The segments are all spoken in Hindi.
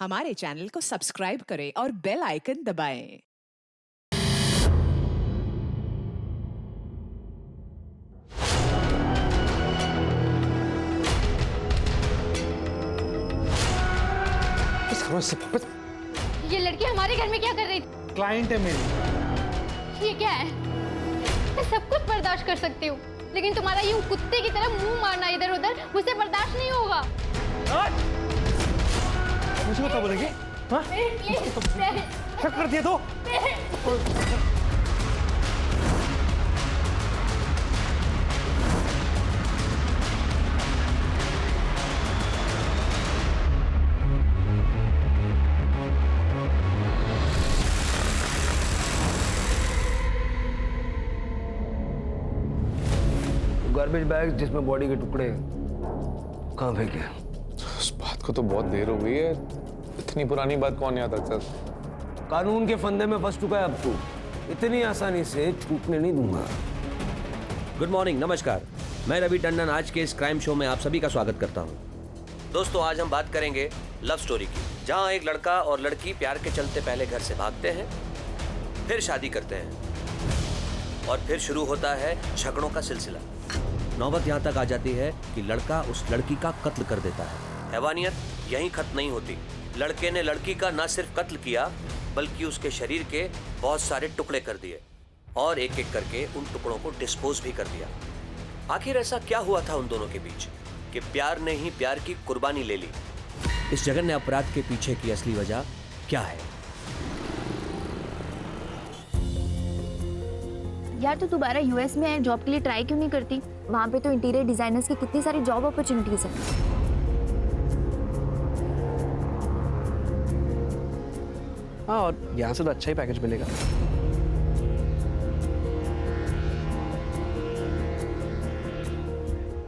हमारे चैनल को सब्सक्राइब करें और बेल आइकन दबाएं। ये लड़की हमारे घर में क्या कर रही थी? क्लाइंट है मेरी। ये क्या है? मैं सब कुछ बर्दाश्त कर सकती हूँ, लेकिन तुम्हारा यूं कुत्ते की तरह मुंह मारना इधर उधर मुझसे बर्दाश्त नहीं होगा। मुझे बता बोलेंगे? हाँ? शक कर दिया तो? गार्बेज बैग जिसमें बॉडी के टुकड़े कहाँ फेंके? उस बात को तो बहुत देर हो गई है। इतनी पुरानी बात कौन याद रखता? कानून के फंदे में फंस चुका है अब तू। इतनी आसानी से छूटने नहीं दूंगा। गुड मॉर्निंग, नमस्कार। मैं रवि टंडन आज के इस क्राइम शो में आप सभी का स्वागत करता हूं। दोस्तों, आज हम बात करेंगे लव स्टोरी की, जहां एक लड़का और लड़की प्यार के चलते पहले घर से भागते हैं, फिर शादी करते हैं और फिर शुरू होता है झगड़ों का सिलसिला। नौबत यहां तक आ जाती है कि लड़का उस लड़की का कत्ल कर देता है। हैवानियत यहीं खत्म नहीं होती। लड़के ने लड़की का न सिर्फ कत्ल किया, बल्कि उसके शरीर के बहुत सारे टुकड़े कर दिए और एक एक करके उन टुकड़ों को डिस्पोज भी कर दिया। आखिर ऐसा क्या हुआ था उन दोनों के बीच कि प्यार ने ही प्यार की कुर्बानी ले ली? इस जघन्य अपराध के पीछे की असली वजह क्या है? यार, तो दोबारा यूएस में जॉब के लिए ट्राई क्यों नहीं करती? वहाँ पे तो इंटीरियर डिजाइनर्स की कितनी सारी जॉब अपॉर्चुनिटीज हैं। हाँ, और यहाँ से तो अच्छा ही पैकेज मिलेगा।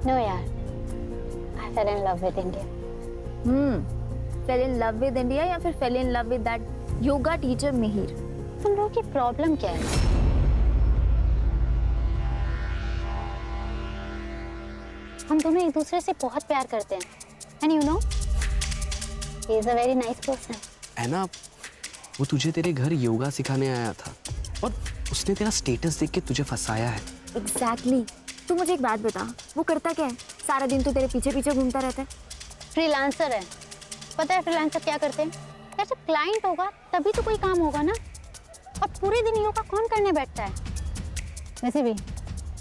नो यार, I fell in love with India. Fail in love with India या फिर fail in love with that yoga teacher Mihir? तुम लोगों की प्रॉब्लम क्या है? हम दोनों एक दूसरे से बहुत प्यार करते हैं, and you know, he is a very nice person. है ना, वो तुझे तेरे घर योगा सिखाने आया था और उसने तेरा स्टेटस देख के तुझे फंसाया है। एग्जैक्टली। तू मुझे एक बात बता, वो करता क्या है? सारा दिन तो तेरे पीछे पीछे घूमता रहता है। फ्रीलांसर है। पता है फ्रीलांसर क्या करते हैं? यार, जब क्लाइंट होगा तभी तो कोई काम होगा ना, और पूरे दिन योगा कौन करने बैठता है? वैसे भी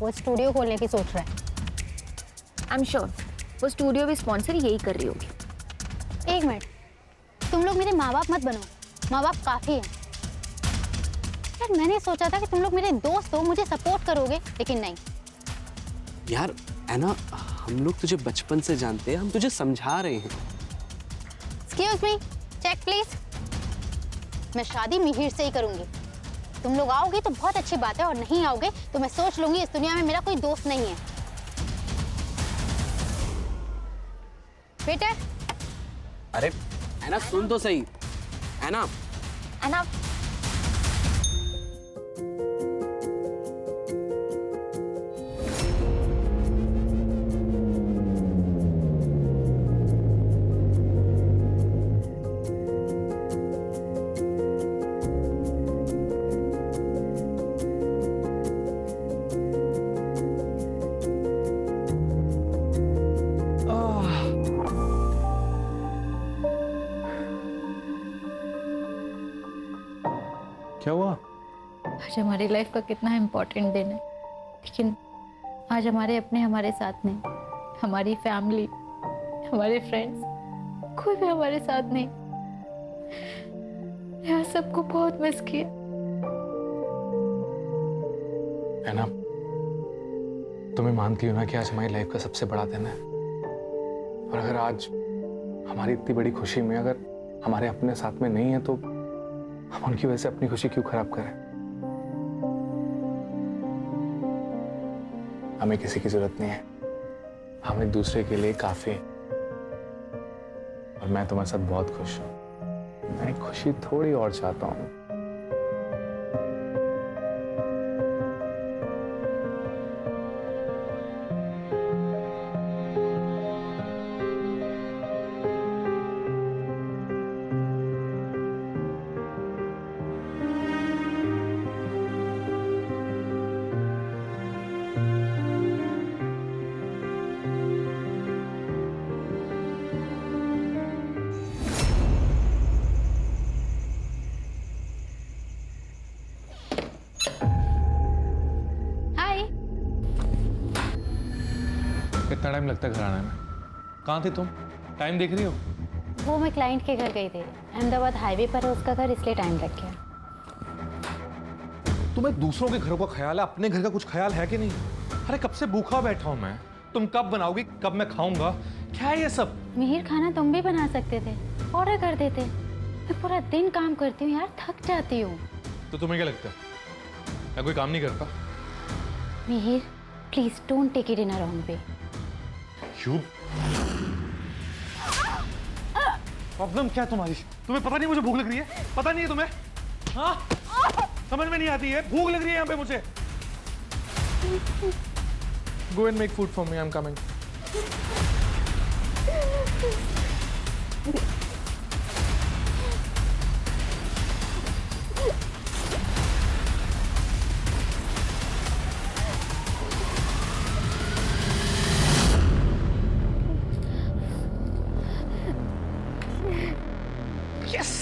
वो स्टूडियो खोलने की सोच रहा है। आई एम श्योर वो स्टूडियो भी स्पॉन्सर यही कर रही होगी। एक मिनट, तुम लोग मेरे माँ बाप मत बनो, माँ बाप काफी है। यार, मैंने सोचा था कि तुम लोग मेरे दोस्त हो, मुझे सपोर्ट करोगे, लेकिन नहीं। यार है ना, हम लोग तुझे बचपन से जानते हैं, हम तुझे समझा रहे हैं। Excuse me, check please. मैं शादी मिहिर से ही करूंगी। तुम लोग आओगे तो बहुत अच्छी बात है, और नहीं आओगे तो मैं सोच लूंगी इस दुनिया में मेरा कोई दोस्त नहीं है। वेटर। अरे है ना, सुन तो सही। है ना, क्या हुआ? आज हमारी लाइफ का कितना इम्पोर्टेंट दिन है, लेकिन आज हमारे अपने हमारे साथ नहीं, हमारी फैमिली, हमारे फ्रेंड्स, कोई भी हमारे साथ नहीं। यार, सबको बहुत मिस किया। है ना, तुम्हें मानती हो ना कि आज हमारी लाइफ का सबसे बड़ा दिन है, और अगर आज हमारी इतनी बड़ी खुशी में अगर हमारे अपने साथ में नहीं है तो हम उनकी वजह से अपनी खुशी क्यों खराब करें? हमें किसी की जरूरत नहीं है, हम एक दूसरे के लिए काफी हैं। और मैं तुम्हारे साथ बहुत खुश हूं। मैं खुशी थोड़ी और चाहता हूं। टाइम लगता है घर आने में? कहाँ थी तुम? टाइम देख रही हो? वो मैं क्लाइंट के घर गई थी, अहमदाबाद हाईवे पर है उसका घर, इसलिए टाइम लग गया। तुम्हें दूसरों के घरों का ख्याल है, अपने घर का कुछ ख्याल है कि नहीं? अरे कब से भूखा बैठा हूं मैं, तुम कब बनाओगी, कब मैं खाऊंगा? क्या है ये सब? मिहिर, खाना तुम भी बना सकते थे, ऑर्डर कर देते। मैं पूरा दिन काम करती हूँ यार, थक जाती हूँ। तो तुम्हें क्या लगता है मैं कोई काम नहीं करता? Mihir, please don't take it in a wrong way. क्यों? प्रॉब्लम क्या है तुम्हारी? तुम्हें पता नहीं मुझे भूख लग रही है? पता नहीं है तुम्हें? हाँ, समझ में नहीं आती है, भूख लग रही है यहाँ पे मुझे। Go and make food for me, I'm coming. Yes!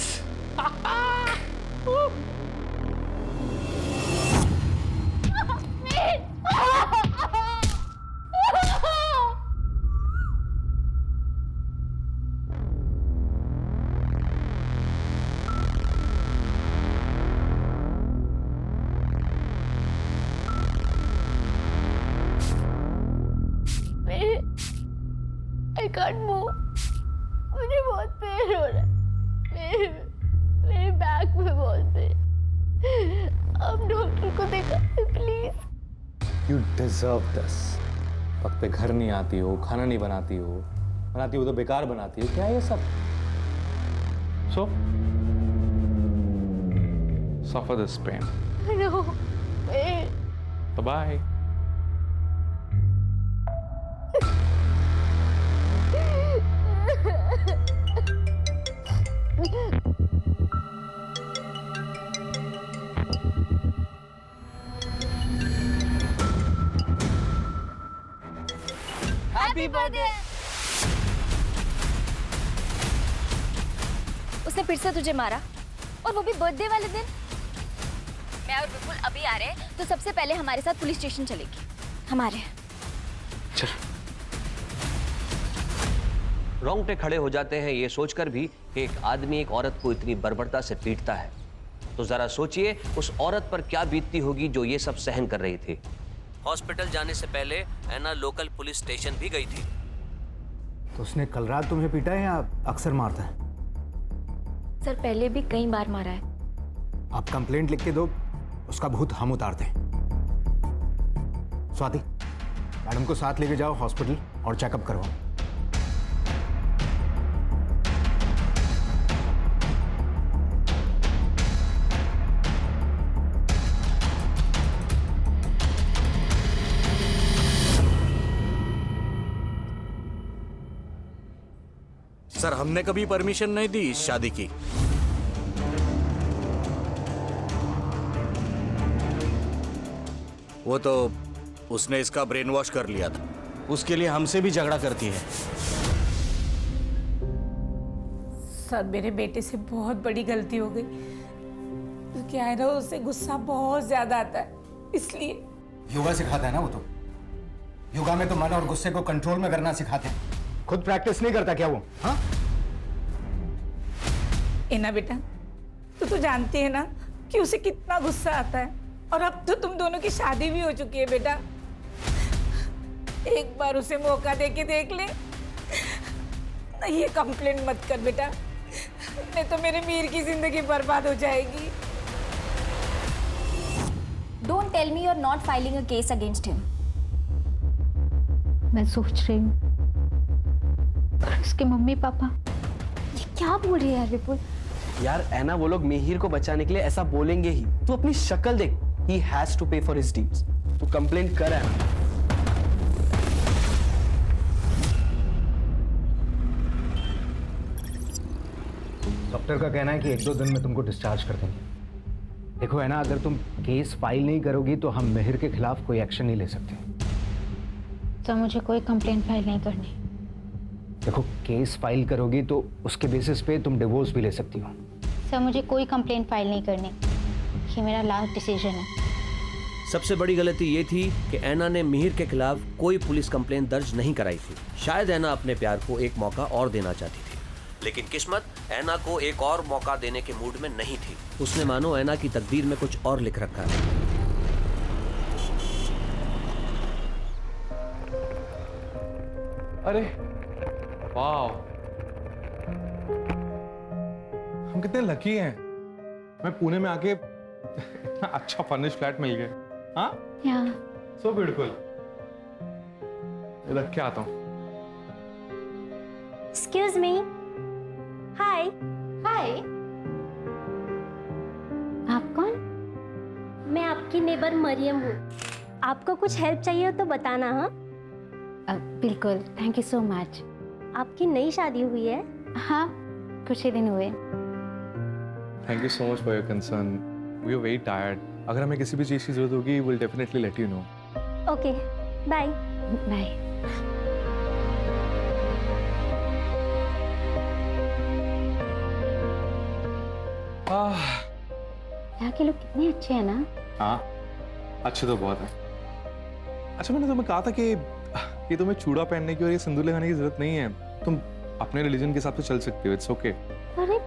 I can't move. मुझे बहुत पेन हो रहा है, मेरे बैक में बहुत पेन। अब डॉक्टर को दिखा प्लीज। You deserve this. वक्त पे घर नहीं आती हो, खाना नहीं बनाती हो तो बेकार बनाती हो। क्या है ये सब? So, suffer this pain. No, pain. Bye. Happy birthday. उसने फिर से तुझे मारा, और वो भी बर्थडे वाले दिन। मैं और विपुल अभी आ रहे हैं, तो सबसे पहले हमारे साथ पुलिस स्टेशन चलेगी। हमारे चल। रोंगटे खड़े हो जाते हैं ये सोचकर भी कि एक आदमी एक औरत को इतनी बर्बरता से पीटता है। तो जरा सोचिए उस औरत पर क्या बीतती होगी जो ये सब सहन कर रही थी। हॉस्पिटल जाने से पहले ऐना लोकल पुलिस स्टेशन भी गई थी। तो उसने कल रात तुम्हें पीटा है या अक्सर मारता है? सर, पहले भी कई बार मारा है। आप कंप्लेंट लिख के दो, उसका भूत हम उतारते हैं। स्वाति, मैडम को साथ लेके जाओ हॉस्पिटल और चेकअप करवाओ। सर, हमने कभी परमिशन नहीं दी इस शादी की। वो तो उसने इसका ब्रेन वॉश कर लिया था, उसके लिए हमसे भी झगड़ा करती है। सर, मेरे बेटे से बहुत बड़ी गलती हो गई। तो क्या है ना, उससे गुस्सा बहुत ज्यादा आता है, इसलिए। योगा सिखाता है ना वो तो। योगा में तो मन और गुस्से को कंट्रोल में करना सिखाते हैं। खुद प्रैक्टिस नहीं करता क्या वो? हाँ? ना बेटा, तो जानती है ना कि उसे कितना गुस्सा आता है, और अब तो तुम दोनों की शादी भी हो चुकी है बेटा। एक बार उसे मौका दे के देख ले। ये कंप्लेंट मत कर बेटा, नहीं तो मेरे मीर की जिंदगी बर्बाद हो जाएगी। Don't tell me you're not filing a case against him. मैं सोच रही हूँ उसके मम्मी पापा। ये क्या बोल रही है यार विपुल? यार ऐना, वो लोग मिहिर को बचाने के लिए ऐसा बोलेंगे ही। तू अपनी शक्ल देख। He has to pay for his deeds. तू कंप्लेंट कर ऐना। डॉक्टर का कहना है कि 1-2 दिन में तुमको डिस्चार्ज कर देंगे। देखो है ना, अगर तुम केस फाइल नहीं करोगी तो हम मिहिर के खिलाफ कोई एक्शन नहीं ले सकते। तो मुझे कोई कंप्लेंट फाइल नहीं करनी। देखो, केस फाइल करोगी तो उसके बेसिस पे तुम डिवोर्स भी ले सकती हो। सर, मुझे कोई कंप्लेंट फाइल नहीं करनी, ये मेरा लास्ट डिसीजन है। सबसे बड़ी गलती ये थी कि ऐना ने मिहिर के खिलाफ कोई पुलिस कंप्लेंट दर्ज नहीं कराई थी। शायद ऐना अपने प्यार को एक मौका और देना चाहती थी, लेकिन किस्मत ऐना को एक और मौका देने के मूड में नहीं थी। उसने मानो ऐना की तकदीर में कुछ और लिख रखा है। अरे वाह, हम कितने लकी हैं। मैं पुणे में आके इतना अच्छा फर्निश्ड फ्लैट मिल गया। हाँ, सो ब्यूटीफुल। रख के आता हूँ। Excuse me. हाय। हाय। आप कौन? मैं आपकी नेबर मरियम हूँ। आपको कुछ हेल्प चाहिए हो तो बताना। हाँ बिल्कुल, थैंक यू सो मच। आपकी नई शादी हुई है? हाँ, कुछ ही दिन हुए। Thank you so much for your concern. We are very tired. अगर हमें किसी भी चीज़ की जरूरत होगी, will definitely let you know. Okay, bye. Bye. यहाँ के लोग कितने अच्छे हैं ना। हाँ, अच्छे तो बहुत है। अच्छा, मैंने तुम्हें कहा था कि ये तुम्हें चूड़ा पहनने की और ये सिंदूर लगाने की जरूरत नहीं है। तुम अपने रिलीजन के हिसाब से चल सकते हो। It's okay. अरे,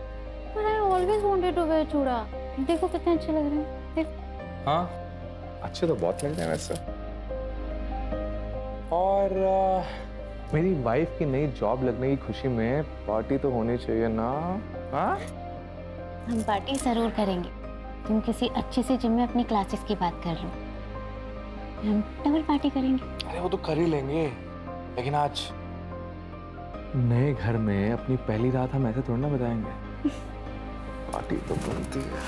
but I always wanted to wear चूड़ा। देखो कितने अच्छे लग रहे हैं। देख। हाँ, अच्छे तो बहुत लगते हैं वैसे। और मेरी वाइफ की नई जॉब लगने की खुशी में पार्टी तो होनी चाहिए ना। हाँ, हम पार्टी जरूर करेंगे। तुम किसी अच्छी सी जिम में अपनी क्लासेस की बात कर रहे हो, हम डबल पार्टी करेंगे। अरे वो तो कर ही लेंगे, लेकिन आज नए घर में अपनी पहली रात हम ऐसे थोड़ा ना बताएंगे। पार्टी तो बनती है।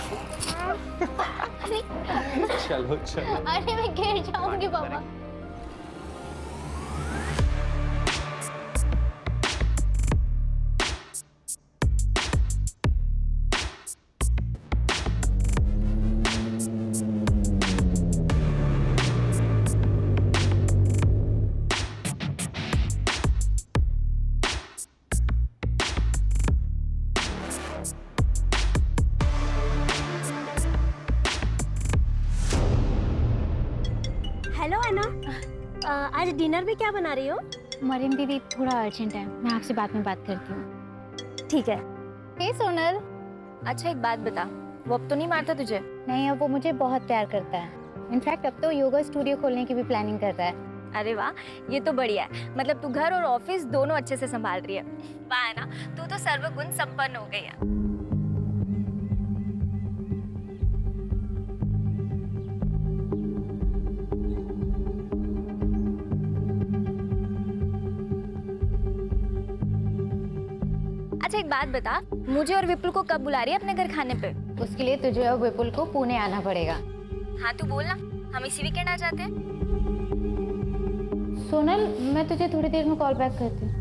चलो चलो। अरे मैं गिर जाऊंगी बाबा। हेलो ऐना, आज डिनर में क्या बना रही हो? मरियम दीदी, थोड़ा अर्जेंट है, मैं आपसे बाद में बात करती हूँ। ठीक है। हे सोनल। अच्छा एक बात बता, वो अब तो नहीं मारता तुझे? नहीं, अब वो मुझे बहुत प्यार करता है। इनफैक्ट अब तो योगा स्टूडियो खोलने की भी प्लानिंग कर रहा है। अरे वाह, ये तो बढ़िया है। मतलब तू घर और ऑफिस दोनों अच्छे से संभाल रही है। वाह ऐना, तू तो सर्वगुण संपन्न हो गई है। अच्छा एक बात बता, मुझे और विपुल को कब बुला रही है अपने घर खाने पे? उसके लिए तुझे और विपुल को पुणे आना पड़ेगा। हाँ तू बोल ना, हम इसी वीकेंड आ जाते हैं। सोनल, मैं तुझे थोड़ी देर में कॉल बैक करती हूँ।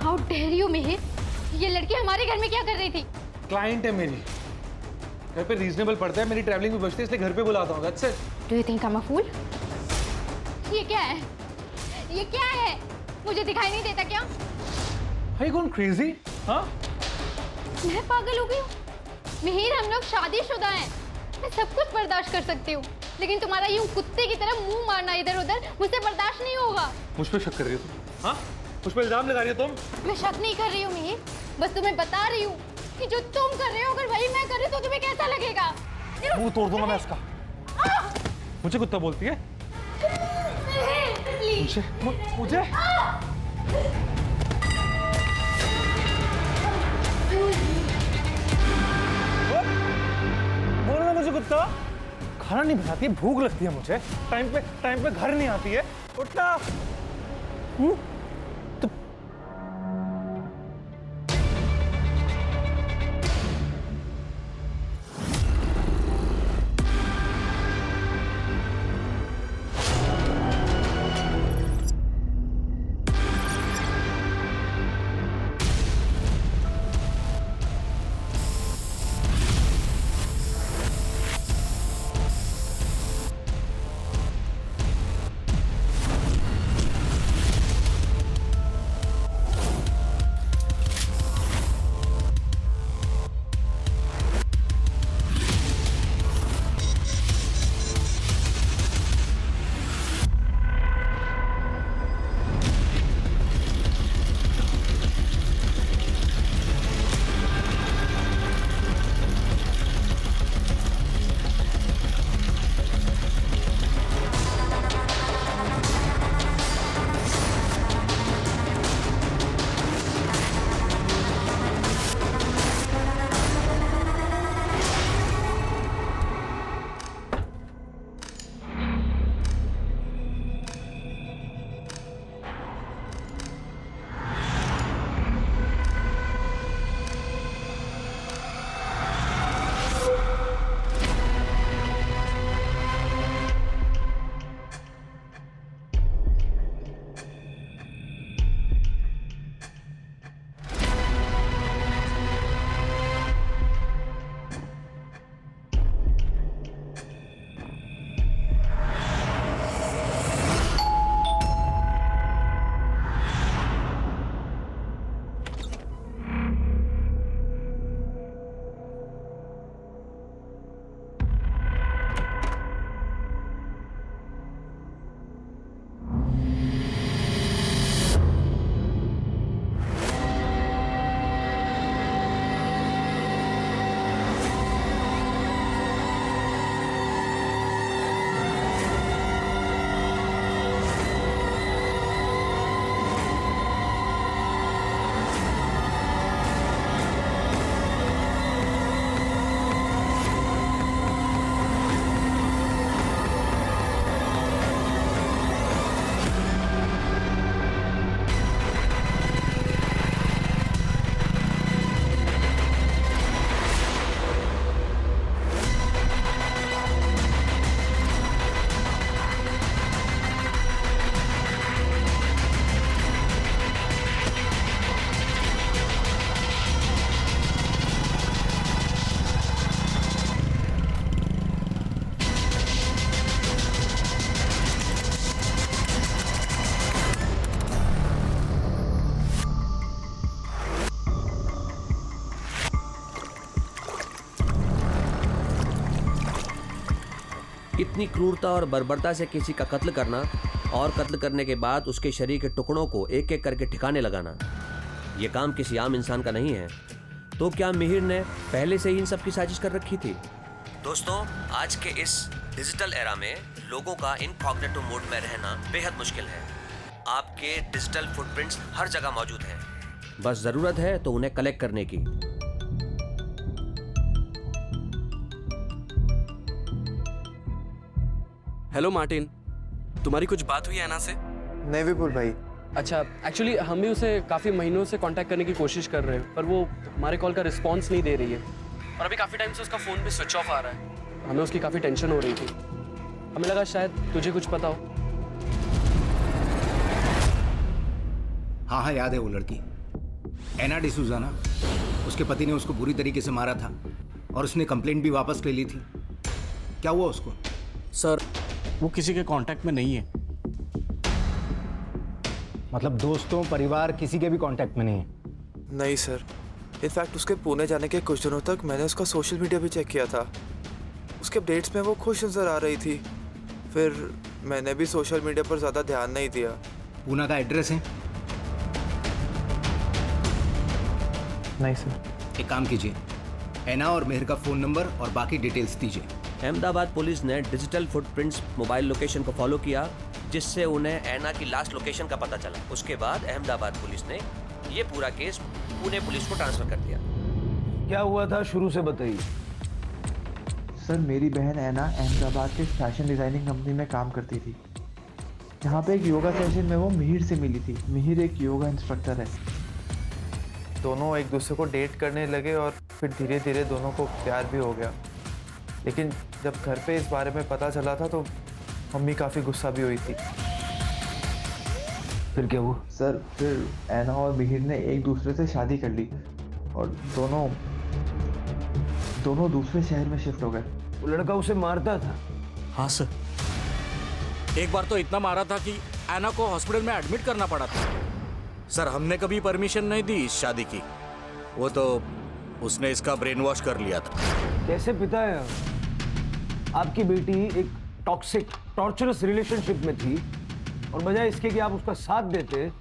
How dare you Mihir? ये लड़की हमारे घर में क्या कर रही थी? क्लाइंट है मेरी, घर पे रीजनेबल पड़ता है, मेरी ट्रैवलिंग भी बचती है, इसलिए घर पे बुलाता हूँ। That's it. Do you think I'm a fool? ये क्या है? ये क्या है? मुझे दिखाई नहीं देता क्या? Are you going crazy? हाँ? मैं पागल हो गई हूँ। मिहिर, हम लोग शादीशुदा हैं। मैं सब कुछ बर्दाश्त कर सकती हूँ, लेकिन तुम्हारा यूं कुत्ते की तरह मुंह मारना इधर उधर मुझसे बर्दाश्त नहीं होगा। मुझ पे शक कर रही हो तुम? हाँ? मुझ पे इल्जाम लगा रही हो तुम? मैं शक नहीं कर रही हूँ मिहिर, बस तुम्हें बता रही हूँ कि जो तुम कर रहे हो अगर वही मैं कर रही तो तुम्हें कैसा लगेगा? मुंह तोड़ दूंगा मैं इसका। मुझे कुत्ता बोलती है? मुझे? बोल रहा मुझे कुत्ता? खाना नहीं बनाती, भूख लगती है मुझे, टाइम पे घर नहीं आती है। उठना। इतनी क्रूरता और बर्बरता से किसी का कत्ल करना और कत्ल करने के बाद उसके शरीर के टुकड़ों को एक एक करके ठिकाने लगाना, यह काम किसी आम इंसान का नहीं है। तो क्या मिहिर ने पहले से ही इन सब की साजिश कर रखी थी? दोस्तों, आज के इस डिजिटल एरा में लोगों का इनकॉग्निटो मोड में रहना बेहद मुश्किल है। आपके डिजिटल फुटप्रिंट्स हर जगह मौजूद हैं, बस जरूरत है तो उन्हें कलेक्ट करने की। हेलो मार्टिन, तुम्हारी कुछ बात हुई है ऐना से? नहीं विपुल भाई। अच्छा, एक्चुअली हम भी उसे काफ़ी महीनों से कांटेक्ट करने की कोशिश कर रहे हैं, पर वो हमारे कॉल का रिस्पांस नहीं दे रही है और अभी काफ़ी टाइम से उसका फ़ोन भी स्विच ऑफ आ रहा है। हमें उसकी काफ़ी टेंशन हो रही थी। हमें लगा शायद तुझे कुछ पता हो। हाँ हाँ, याद है वो लड़की एना डिसूजा ना, उसके पति ने उसको बुरी तरीके से मारा था और उसने कंप्लेंट भी वापस ले ली थी। क्या हुआ उसको? सर, वो किसी के कांटेक्ट में नहीं है। मतलब दोस्तों, परिवार, किसी के भी कांटेक्ट में नहीं है? नहीं सर, इनफैक्ट उसके पुणे जाने के कुछ दिनों तक मैंने उसका सोशल मीडिया भी चेक किया था। उसके अपडेट्स में वो खुश नजर आ रही थी। फिर मैंने भी सोशल मीडिया पर ज़्यादा ध्यान नहीं दिया। पूना का एड्रेस है? नहीं सर। एक काम कीजिए, एना और मेहर का फ़ोन नंबर और बाकी डिटेल्स दीजिए। अहमदाबाद पुलिस ने डिजिटल फुटप्रिंट्स मोबाइल लोकेशन को फॉलो किया, जिससे उन्हें ऐना की लास्ट लोकेशन का पता चला। उसके बाद अहमदाबाद पुलिस ने ये पूरा केस पुणे पुलिस को ट्रांसफर कर दिया। क्या हुआ था शुरू से बताइए। सर, मेरी बहन ऐना अहमदाबाद के फैशन डिज़ाइनिंग कंपनी में काम करती थी। यहाँ पे एक योगा सेशन में वो मिहिर से मिली थी। मिहिर एक योगा इंस्ट्रक्टर है। दोनों एक दूसरे को डेट करने लगे और फिर धीरे धीरे दोनों को प्यार भी हो गया। लेकिन जब घर पे इस बारे में पता चला था तो मम्मी काफ़ी गुस्सा भी हुई थी। फिर क्या हुआ? सर, फिर ऐना और मिहिर ने एक दूसरे से शादी कर ली और दोनों दूसरे शहर में शिफ्ट हो गए। वो लड़का उसे मारता था? हाँ सर, एक बार तो इतना मारा था कि ऐना को हॉस्पिटल में एडमिट करना पड़ा था। सर, हमने कभी परमिशन नहीं दी इस शादी की। वो तो उसने इसका ब्रेन वॉश कर लिया था। कैसे पिता है? आपकी बेटी एक टॉक्सिक, टॉर्चरस रिलेशनशिप में थी और बजाय इसके कि आप उसका साथ देते,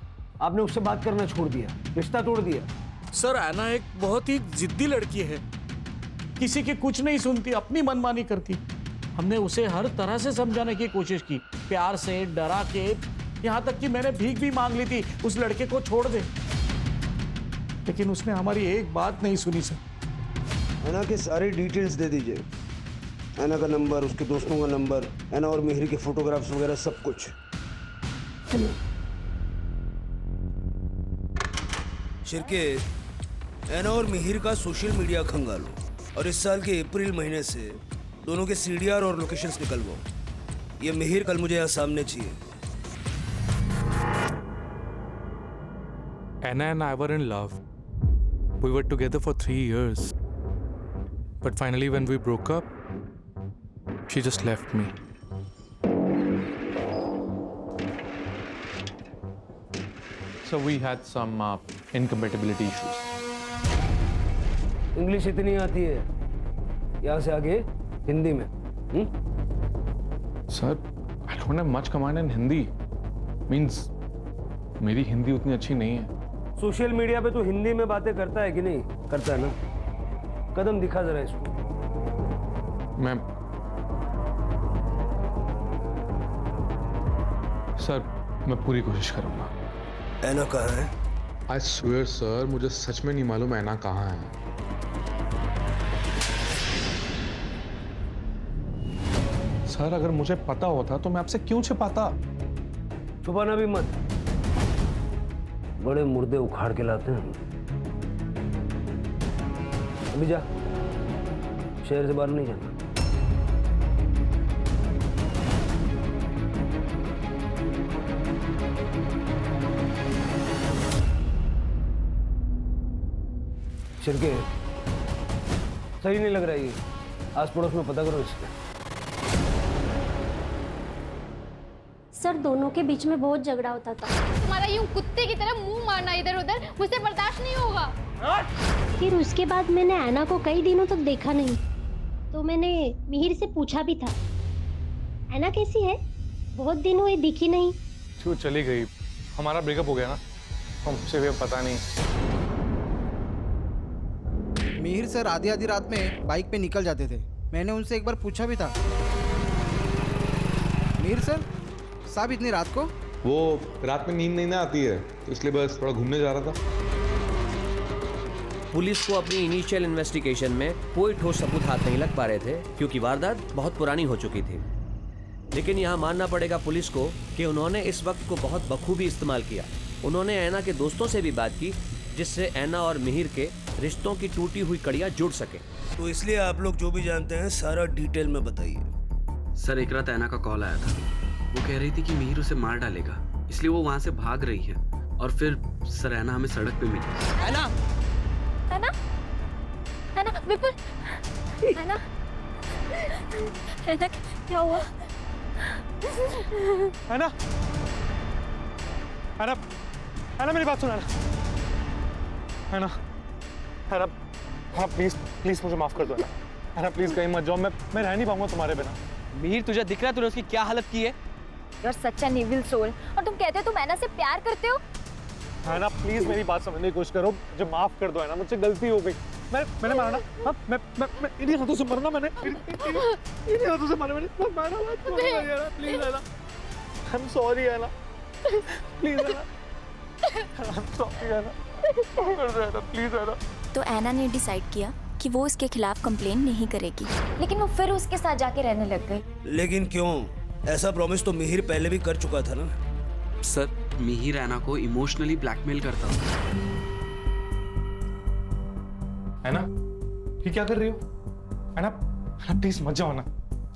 आपने उससे बात करना छोड़ दिया, रिश्ता तोड़ दिया। सर, ऐना एक बहुत ही जिद्दी लड़की है, किसी की कुछ नहीं सुनती, अपनी मनमानी करती। हमने उसे हर तरह से समझाने की कोशिश की, प्यार से, डरा के, यहाँ तक कि मैंने भीख भी मांग ली थी उस लड़के को छोड़ दे, लेकिन उसने हमारी एक बात नहीं सुनी सर। ऐना की सारी डिटेल्स दे दीजिए, ऐना का नंबर, उसके दोस्तों का नंबर, ऐना और मिहिर के फोटोग्राफ्स वगैरह सब कुछ। शिरके, ऐना और मिहिर का सोशल मीडिया खंगालो और इस साल के अप्रैल महीने से दोनों के CDR और लोकेशंस निकलवाओ। ये मिहिर कल मुझे यहाँ सामने चाहिए। Anna and I were in love. We were together for 3 years. But finally when we broke up, she just left me. So we had some incompatibility issues. English इतनी आती है, यहाँ से आगे हिंदी में। Sir, I don't have much command in Hindi. Means मेरी हिंदी उतनी अच्छी नहीं है। सोशल मीडिया पे तो हिंदी में बातें करता है कि नहीं? करता है ना? कदम दिखा जरा इसको। मैं पूरी कोशिश करूंगा। ऐना कहाँ है? I swear सर, मुझे सच में नहीं मालूम ऐना कहाँ है। सर, अगर मुझे पता होता तो मैं आपसे क्यों छिपाता? छुपाना भी मत, बड़े मुर्दे उखाड़ के लाते हैं। अभी जा, शहर से बाहर नहीं जाना। शिरके, सही नहीं लग रहा ये। आस पड़ोस में पता करो इसका। सर, दोनों के बीच में बहुत झगड़ा होता था। तुम्हारा यूं कुत्ते की तरह मुंह मारना इधर उधर मुझसे बर्दाश्त नहीं होगा। फिर उसके बाद मैंने ऐना को कई दिनों तक देखा नहीं, तो मैंने मिहिर से पूछा भी था। ऐना कैसी है? बहुत दिन हुए दिखी नहीं। क्यों चली गई? हमारा ब्रेकअप हो गया ना, हमसे भी अब पता नहीं। मिहिर सर आधी आधी रात में बाइक पे निकल जाते थे। मैंने उनसे एक बार पूछा भी था, मिहिर सर साहब इतनी रात को? वो रात में नींद नहीं ना आती है, तो इसलिए बस थोड़ा घूमने जा रहा था। पुलिस को अपनी इनिशियल इन्वेस्टिगेशन में कोई ठोस सबूत हाथ नहीं लग पा रहे थे, क्योंकि वारदात बहुत पुरानी हो चुकी थी। लेकिन यहाँ मानना पड़ेगा पुलिस को कि उन्होंने इस वक्त को बहुत बखूबी इस्तेमाल किया। उन्होंने ऐना के दोस्तों से भी बात की, जिससे ऐना और मिहिर के रिश्तों की टूटी हुई कड़ियाँ जुड़ सके। तो इसलिए आप लोग जो भी जानते हैं सारा डिटेल में बताइए। सर एक रात ऐना का कॉल आया था। वो कह रही थी कि मिहिर उसे मार डालेगा, इसलिए वो वहाँ से भाग रही है। और फिर सर ऐना हमें सड़क पे मिली। ऐना विपुल, ऐना क्या हुआ? ऐना मेरी बात सुन। ऐना प्लीज मुझे माफ कर दो। ऐना प्लीज कहीं मत जाओ, मैं रह नहीं पाऊंगा तुम्हारे बिना। मिहिर तुझे दिख रहा है तूने उसकी क्या हालत की है? You're such an evil soul। और तुम कहते हो तुम ऐना से प्यार करते हो? ऐना प्लीज मेरी बात समझने की कोशिश करो, मुझे माफ कर दो। ऐना मुझसे गलती हो गई, मैंने मारा ना। हाँ, मैं इन्हीं हाथों से मरना, मैंने इन्हीं हाथों से मारा मैंने। Please Anna, I am sorry Anna, please Anna, I am sorry Anna, please Anna. तो ऐना ने डिसाइड किया कि वो इसके खिलाफ कंप्लेन नहीं करेगी, लेकिन वो फिर उसके साथ जाके रहने लग गई। लेकिन क्यों? ऐसा प्रॉमिस तो मिहिर पहले भी कर चुका था ना। सर मिहिर ऐना को इमोशनली ब्लैकमेल करता था। ऐना ये क्या कर रही हो? ऐना प्लीज मत जाओ ना,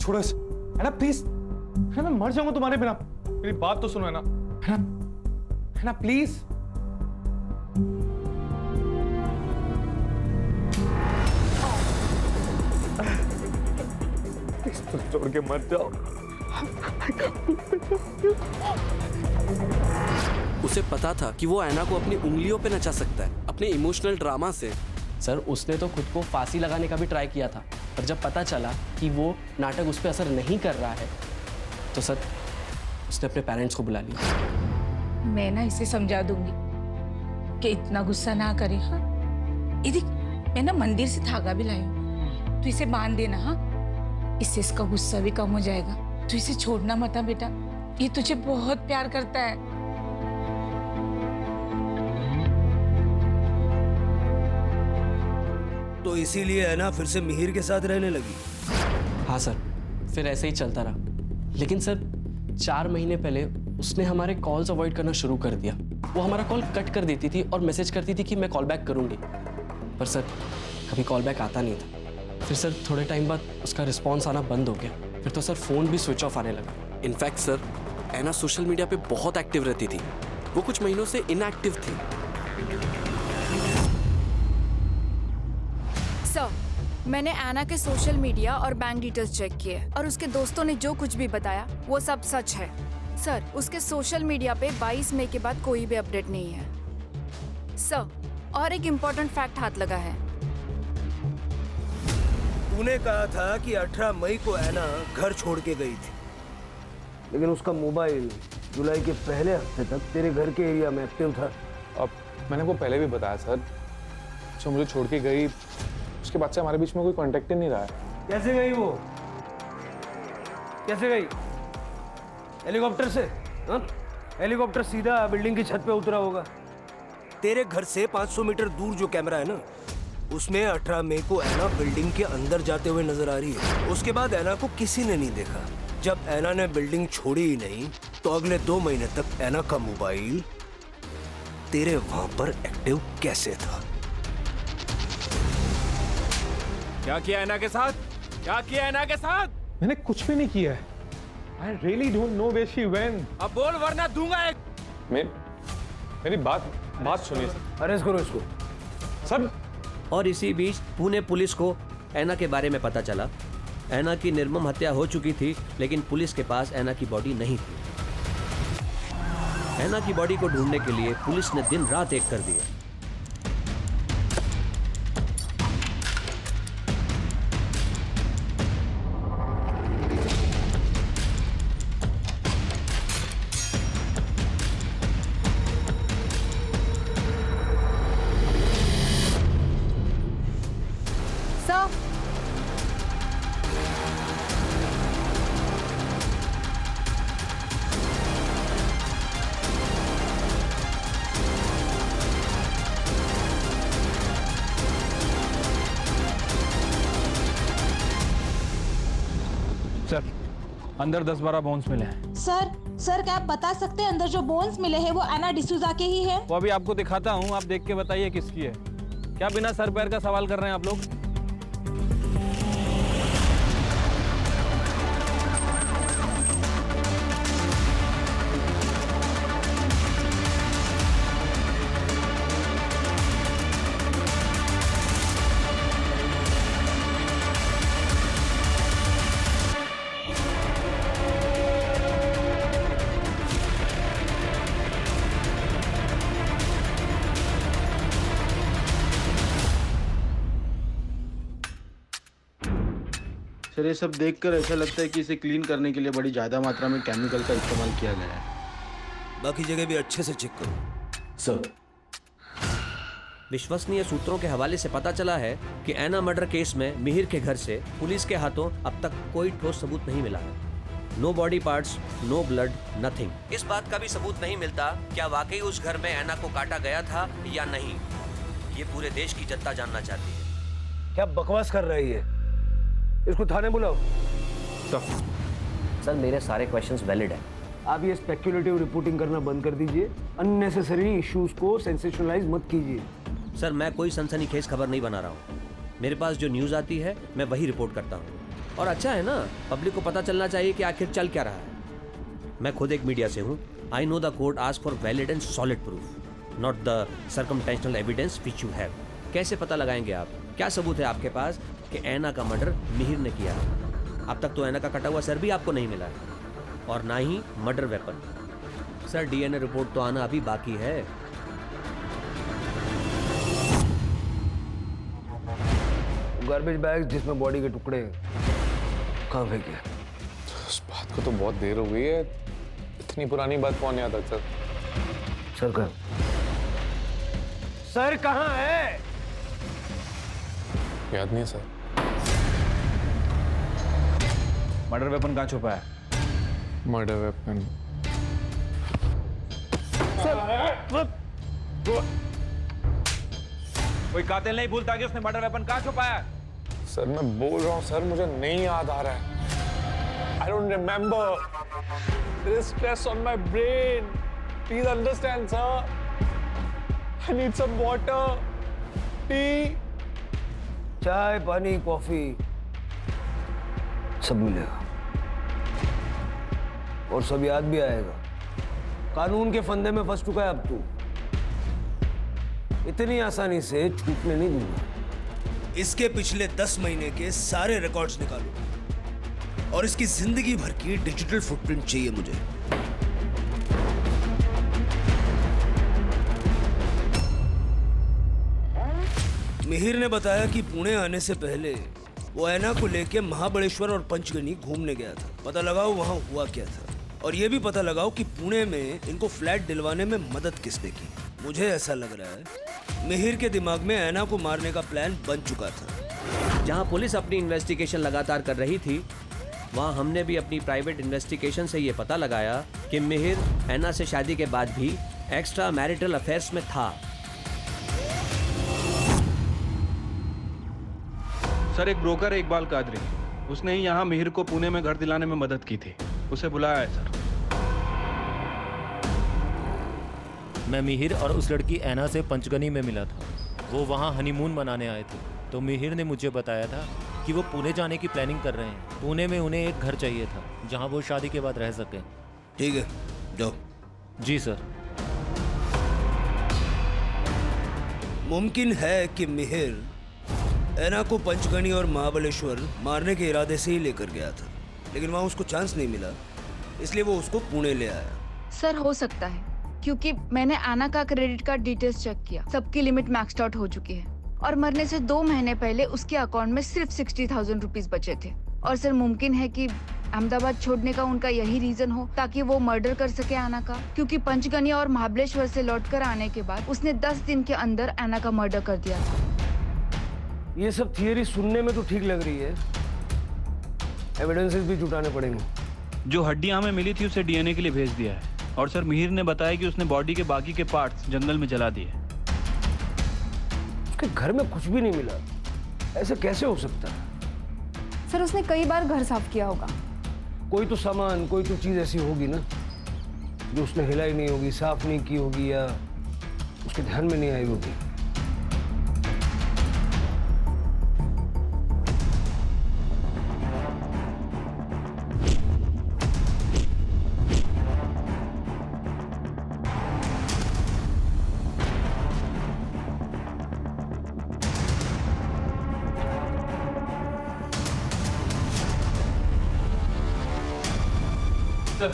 छोड़ो इसे। ऐना प्लीज, मैं मर जाऊंगा तुम्हारे बिना। मेरी बात तो सुनो ऐना, ऐना प्लीज। छोड़ के मत जाओ। उसे पता था कि वो ऐना को अपनी उंगलियों पे नचा सकता है, अपने इमोशनल ड्रामा से। सर उसने तो खुद को फांसी लगाने का भी ट्राई किया था, पर जब पता चला कि वो नाटक उस पर असर नहीं कर रहा है, तो सर उसने अपने पेरेंट्स को बुला लिया। मैं ना इसे समझा दूंगी कि इतना गुस्सा ना करे। हाँ देख, मैं ना मंदिर से धागा भी लाई हूँ, तो इसे बांध देना। हाँ इससे इसका गुस्सा भी कम हो जाएगा। तो इसे छोड़ना मत बेटा, ये तुझे बहुत प्यार करता है। तो इसीलिए है ना फिर से मिहिर के साथ रहने लगी। हाँ सर, फिर ऐसे ही चलता रहा। लेकिन सर 4 महीने पहले उसने हमारे कॉल्स अवॉइड करना शुरू कर दिया। वो हमारा कॉल कट कर देती थी और मैसेज करती थी कि मैं कॉल बैक करूंगी, पर सर कभी कॉल बैक आता नहीं था। फिर सर थोड़े टाइम बाद उसका रिस्पॉन्स आना बंद हो गया। फिर तो सर फ़ोन भी स्विच ऑफ आने लगा। इनफैक्ट सर ऐना सोशल मीडिया पे बहुत एक्टिव रहती थी, वो कुछ महीनों से इनएक्टिव थी। सर मैंने ऐना के सोशल मीडिया और बैंक डिटेल्स चेक किए और उसके दोस्तों ने जो कुछ भी बताया वो सब सच है। सर उसके सोशल मीडिया पे 22 मई के बाद कोई भी अपडेट नहीं है। सर और एक इम्पोर्टेंट फैक्ट हाथ लगा है। तूने कहा था कि 18 मई को ऐना घर छोड़ के गई थी, लेकिन उसका मोबाइल जुलाई के पहले हफ्ते तक तेरे घर के एरिया में एक्टिव था। अब मैंने वो पहले भी बताया सर, जो मुझे छोड़ के गई उसके बाद से हमारे बीच में कोई कांटेक्ट ही नहीं रहा है। कैसे गई वो? कैसे गई? हेलीकॉप्टर से? हाँ? हेलीकॉप्टर सीधा बिल्डिंग की छत पे उतरा होगा। तेरे घर से 500 मीटर दूर जो कैमरा है ना, उसमें 18 मई को ऐना बिल्डिंग के अंदर जाते हुए नजर आ रही है। उसके बाद ऐना को किसी ने नहीं देखा। जब ऐना ने बिल्डिंग छोड़ी ही नहीं, तो अगले 2 महीने तक ऐना का मोबाइल तेरे वहां पर एक्टिव कैसे था? क्या किया ऐना के साथ? क्या किया ऐना के साथ? मैंने कुछ भी नहीं किया है। I really don't know where she went. अब बोल वरना दूंगा एक। मेरी बात सुनिए। अरेस्ट करो इसको। सब। और इसी बीच पुणे पुलिस को ऐना के बारे में पता चला। ऐना की निर्मम हत्या हो चुकी थी, लेकिन पुलिस के पास ऐना की बॉडी नहीं थी। ऐना की बॉडी को ढूंढने के लिए पुलिस ने दिन रात एक कर दिया। अंदर 10-12 बोन्स मिले हैं। सर क्या आप बता सकते हैं अंदर जो बोन्स मिले हैं वो एना डिसूजा के ही है? वो अभी आपको दिखाता हूँ, आप देख के बताइए किसकी है। क्या बिना सर पैर का सवाल कर रहे हैं आप लोग? सर ये सब देखकर ऐसा लगता है कि इसे क्लीन करने के लिए बड़ी ज़्यादा मात्रा में केमिकल का इस्तेमाल किया गया है। बाकी जगह भी अच्छे से चेक करो। सर विश्वसनीय सूत्रों के हवाले से पता चला है कि एना मर्डर केस में मिहिर के घर से पुलिस के हाथों अब तक कोई ठोस सबूत नहीं मिला है। No body parts, no blood, nothing. इस बात का भी सबूत नहीं मिलता क्या वाकई उस घर में एना को काटा गया था या नहीं। ये पूरे देश की जनता जानना चाहती है। क्या बकवास कर रही है? इसको थाने बुलाओ। सर मेरे सारे क्वेश्चंस वैलिड हैं। आप ये स्पेक्युलेटिव रिपोर्टिंग करना बंद कर दीजिए। अननेसेसरी इश्यूज को सेंसेशनलाइज मत कीजिए। सर मैं कोई सनसनीखेज खबर नहीं बना रहा हूँ। मेरे पास जो न्यूज़ आती है मैं वही रिपोर्ट करता हूँ। और अच्छा है ना, पब्लिक को पता चलना चाहिए कि आखिर चल क्या रहा है। मैं खुद एक मीडिया से हूँ। I know the court ask for valid and solid proof, not the circumstantial evidence which you have. कैसे पता लगाएंगे आप? क्या सबूत है आपके पास कि एना का मर्डर मिहिर ने किया है? अब तक तो एना का कटा हुआ सर भी आपको नहीं मिला है और ना ही murder weapon. Sir DNA report तो आना अभी बाकी है। गार्बेज बैग जिसमें बॉडी के टुकड़े कहाँ फेंके? उस बात को तो बहुत देर हो गई है। इतनी पुरानी बात कौन याद रखता? सर कहाँ? सर कहाँ है? याद नहीं है सर। मर्डर वेपन कहाँ छुपा है? मर्डर वेपन कोई कातिल नहीं भूलता कि उसने मर्डर वेपन कहाँ छुपाया है। सर मैं बोल रहा हूँ सर, मुझे नहीं याद आ रहा है। I don't remember. There is stress on my brain. Please understand, sir. I need some water, tea. चाय, पानी, कॉफी सब मिलेगा और सब याद भी आएगा। कानून के फंदे में फंस चुका है अब तू। इतनी आसानी से छूटने नहीं दूंगा। इसके पिछले 10 महीने के सारे रिकॉर्ड्स निकालो और इसकी जिंदगी भर की डिजिटल फुटप्रिंट चाहिए मुझे। मिहिर ने बताया कि पुणे आने से पहले वो एना को लेके महाबलेश्वर और पंचगनी घूमने गया था। पता लगाओ वहां हुआ क्या था और ये भी पता लगाओ कि पुणे में इनको फ्लैट दिलवाने में मदद किसने की। मुझे ऐसा लग रहा है मिहिर के दिमाग में एना को मारने का प्लान बन चुका था। जहां पुलिस अपनी इन्वेस्टिगेशन लगातार कर रही थी, वहां हमने भी अपनी प्राइवेट इन्वेस्टिगेशन से ये पता लगाया कि मिहिर एना से शादी के बाद भी एक्स्ट्रा मैरिटल अफेयर्स में था। सर एक ब्रोकर है इकबाल कादरी, उसने ही यहाँ मिहिर को पुणे में घर दिलाने में मदद की थी। उसे बुलाया है सर। मैं मिहिर और उस लड़की एना से पंचगनी में मिला था। वो वहाँ हनीमून मनाने आए थे, तो मिहिर ने मुझे बताया था कि वो पुणे जाने की प्लानिंग कर रहे हैं। पुणे में उन्हें एक घर चाहिए था जहाँ वो शादी के बाद रह सकें। ठीक है, जाओ। जी सर। मुमकिन है कि मिहिर एना को पंचगनी और महाबलेश्वर मारने के इरादे से ही लेकर गया था, लेकिन वहाँ उसको चांस नहीं मिला, इसलिए वो उसको पुणे ले आया। सर हो सकता है, क्योंकि मैंने आना का क्रेडिट कार्ड डिटेल्स चेक किया। सबकी लिमिट मैक्स्ड आउट हो चुकी है और मरने से 2 महीने पहले उसके अकाउंट में सिर्फ 60,000 रुपीज बचे थे। और सर मुमकिन है कि अहमदाबाद छोड़ने का उनका यही रीजन हो ताकि वो मर्डर कर सके आना का, क्योंकि पंचगनी और महाबलेश्वर से लौटकर आने के बाद उसने 10 दिन के अंदर आना का मर्डर कर दिया था। ये सब थियरी सुनने में तो ठीक लग रही है, एविडेंसेस भी जुटाने पड़ेंगे। जो हड्डियां हमें मिली थी उसे डीएनए के लिए भेज दिया है। और सर मिहिर ने बताया कि उसने बॉडी के बाकी के पार्ट्स जंगल में जला दिए। उसके घर में कुछ भी नहीं मिला, ऐसे कैसे हो सकता है? सर उसने कई बार घर साफ किया होगा। कोई तो सामान, कोई तो चीज ऐसी होगी ना जो उसने हिलाई नहीं होगी, साफ नहीं की होगी, या उसके ध्यान में नहीं आई होगी। सर,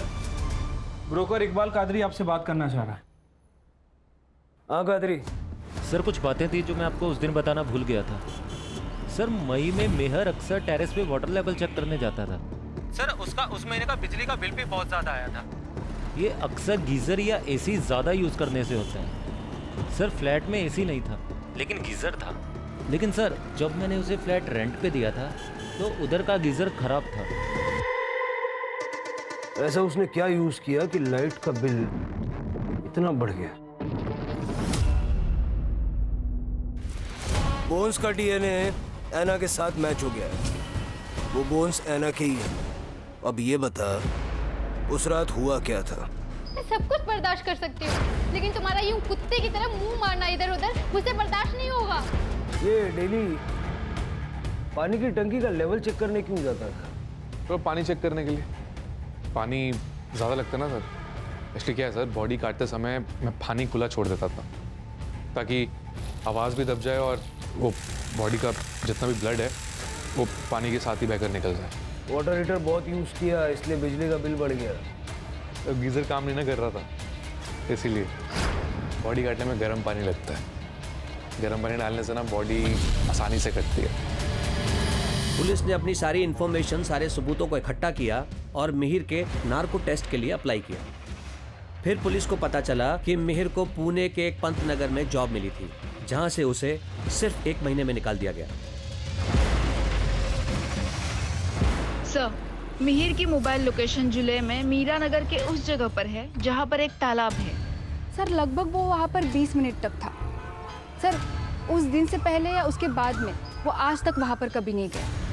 ब्रोकर इकबाल कादरी आपसे बात करना चाह रहा है। हाँ कादरी। सर कुछ बातें थी जो मैं आपको उस दिन बताना भूल गया था। सर मई में मेहर अक्सर टेरेस पे वाटर लेवल चेक करने जाता था। सर उसका उस महीने का बिजली का बिल भी बहुत ज़्यादा आया था। ये अक्सर गीज़र या एसी ज़्यादा यूज़ करने से होता है। सर फ्लैट में एसी नहीं था लेकिन गीज़र था। लेकिन सर जब मैंने उसे फ्लैट रेंट पे दिया था तो उधर का गीज़र खराब था। ऐसा उसने क्या यूज किया कि लाइट का बिल इतना बढ़ गया? बोन्स का डीएनए ऐना के साथ मैच हो गया है। वो बोन्स ऐना के ही है। अब ये बता उस रात हुआ क्या था? मैं सब कुछ बर्दाश्त कर सकती हूँ, लेकिन तुम्हारा यूं कुत्ते की तरह मुंह मारना इधर उधर मुझसे बर्दाश्त नहीं होगा। ये डेली पानी की टंकी का लेवल चेक करने क्यों जाता था? तो पानी चेक करने के लिए पानी ज़्यादा लगता है ना सर, इसलिए क्या है सर, बॉडी काटते समय मैं पानी खुला छोड़ देता था ताकि आवाज़ भी दब जाए और वो बॉडी का जितना भी ब्लड है वो पानी के साथ ही बहकर निकल जाए। वाटर हीटर बहुत यूज़ किया इसलिए बिजली का बिल बढ़ गया। तो गीज़र काम नहीं ना कर रहा था, इसीलिए बॉडी काटने में गर्म पानी लगता है। गर्म पानी डालने से ना बॉडी आसानी से कटती है। पुलिस ने अपनी सारी इंफॉर्मेशन, सारे सबूतों को इकट्ठा किया और मिहिर के नार्को टेस्ट के लिए अप्लाई किया। फिर पुलिस को पता चला कि मिहिर को पुणे के एक पंत नगर में जॉब मिली थी, जहां से उसे सिर्फ 1 महीने में निकाल दिया गया। सर, मिहिर की मोबाइल लोकेशन जुलै में मीरा नगर के उस जगह पर है जहां पर एक तालाब है। सर लगभग वो वहां पर 20 मिनट तक था। सर उस दिन से पहले या उसके बाद में वो आज तक वहां पर कभी नहीं गया।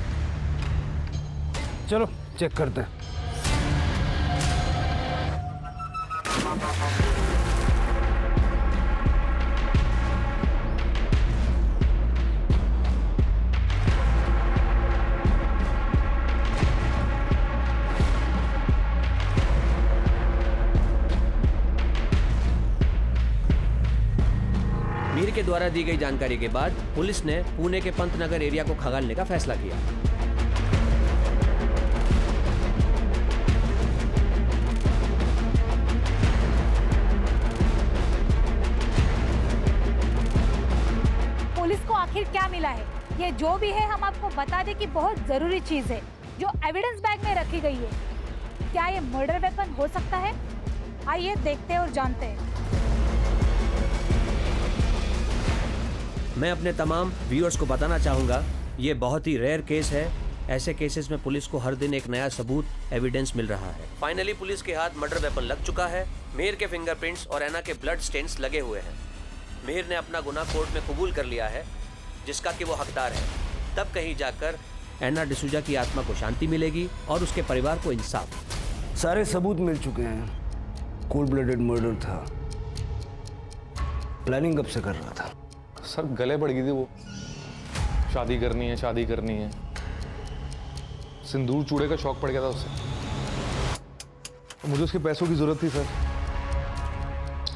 चलो चेक करते हैं। मिहिर के द्वारा दी गई जानकारी के बाद पुलिस ने पुणे के पंतनगर एरिया को खंगालने का फैसला किया। पुलिस को आखिर क्या मिला है? ये जो भी है हम आपको बता दें कि बहुत जरूरी चीज है जो एविडेंस बैग में रखी गई है। क्या ये मर्डर वेपन हो सकता है? आइए देखते हैं और जानते हैं। मैं अपने तमाम व्यूअर्स को बताना चाहूँगा, ये बहुत ही रेयर केस है। ऐसे केसेस में पुलिस को हर दिन एक नया सबूत, एविडेंस मिल रहा है। फाइनली पुलिस के हाथ मर्डर वेपन लग चुका है। मिहिर के फिंगरप्रिंट्स और ऐना के ब्लड स्टेन्स लगे हुए हैं। मिहिर ने अपना गुनाह कोर्ट में कबूल कर लिया है, जिसका कि वो हकदार है। तब कहीं जाकर ऐना डिसूजा की आत्मा को शांति मिलेगी और उसके परिवार को इंसाफ। सारे सबूत मिल चुके हैं। कोल्ड ब्लडेड मर्डर था। प्लानिंग कब से कर रहा था? सर गले पड़ गई थी वो, शादी करनी है, शादी करनी है। सिंदूर चूड़े का शौक पड़ गया था उसे। मुझे उसके पैसों की जरूरत थी सर,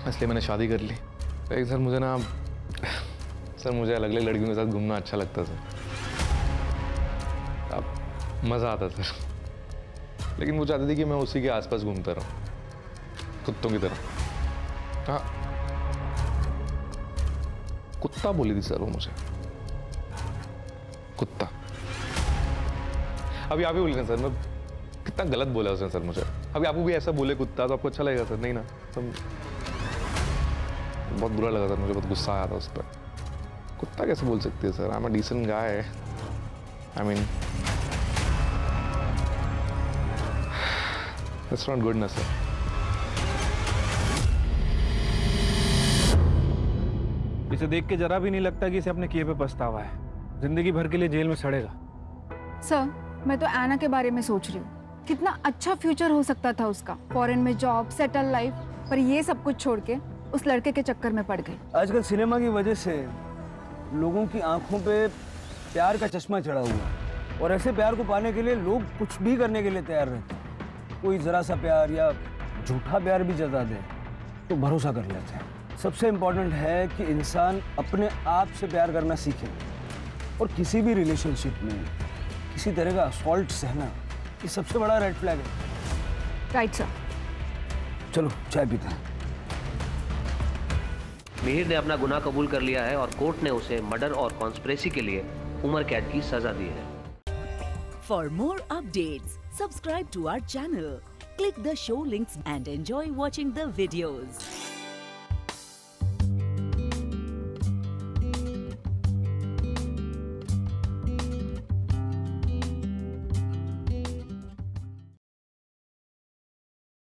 इसलिए मैंने शादी कर ली। लेकिन सर मुझे ना सर मुझे अलग अलग लड़कियों के साथ घूमना अच्छा लगता सर। अब मज़ा आता सर, लेकिन वो चाहती थी कि मैं उसी के आसपास घूमता रहूं, कुत्तों की तरह। हाँ, कुत्ता बोली थी सर वो मुझे, कुत्ता। अभी आप ही बोलिए ना सर, मैं कितना गलत बोला उसने सर मुझे। अभी आपको भी ऐसा बोले कुत्ता तो आपको अच्छा लगेगा सर? नहीं ना। तो बहुत बुरा लगा सर मुझे, बहुत गुस्सा आया था उस पर। कुत्ता कैसे बोल सकती है sir? I am a decent guy. I mean that's not good ना सर। इसे देख के जरा भी नहीं लगता कि इसे अपने किए पे पछतावा है। जिंदगी भर के लिए जेल में सड़ेगा। सर मैं तो ऐना के बारे में सोच रही हूँ। कितना अच्छा फ्यूचर हो सकता था उसका, फॉरेन में जॉब, सेटल लाइफ, पर ये सब कुछ छोड़ के उस लड़के के चक्कर में पड़ गई। आजकल सिनेमा की वजह से लोगों की आंखों पे प्यार का चश्मा चढ़ा हुआ है और ऐसे प्यार को पाने के लिए लोग कुछ भी करने के लिए तैयार रहते हैं। कोई जरा सा प्यार या झूठा प्यार भी जता दे तो भरोसा कर लेते हैं। सबसे इम्पोर्टेंट है कि इंसान अपने आप से प्यार करना सीखे और किसी भी रिलेशनशिप में किसी तरह का असॉल्ट सहना ये सबसे बड़ा रेड फ्लैग है। Right sir. चलो चाय पीते हैं। मिहिर ने अपना गुनाह कबूल कर लिया है और कोर्ट ने उसे मर्डर और कॉन्स्पिरेसी के लिए उम्र कैद की सजा दी है। For more updates, subscribe to our channel, click the show links and enjoy watching the videos.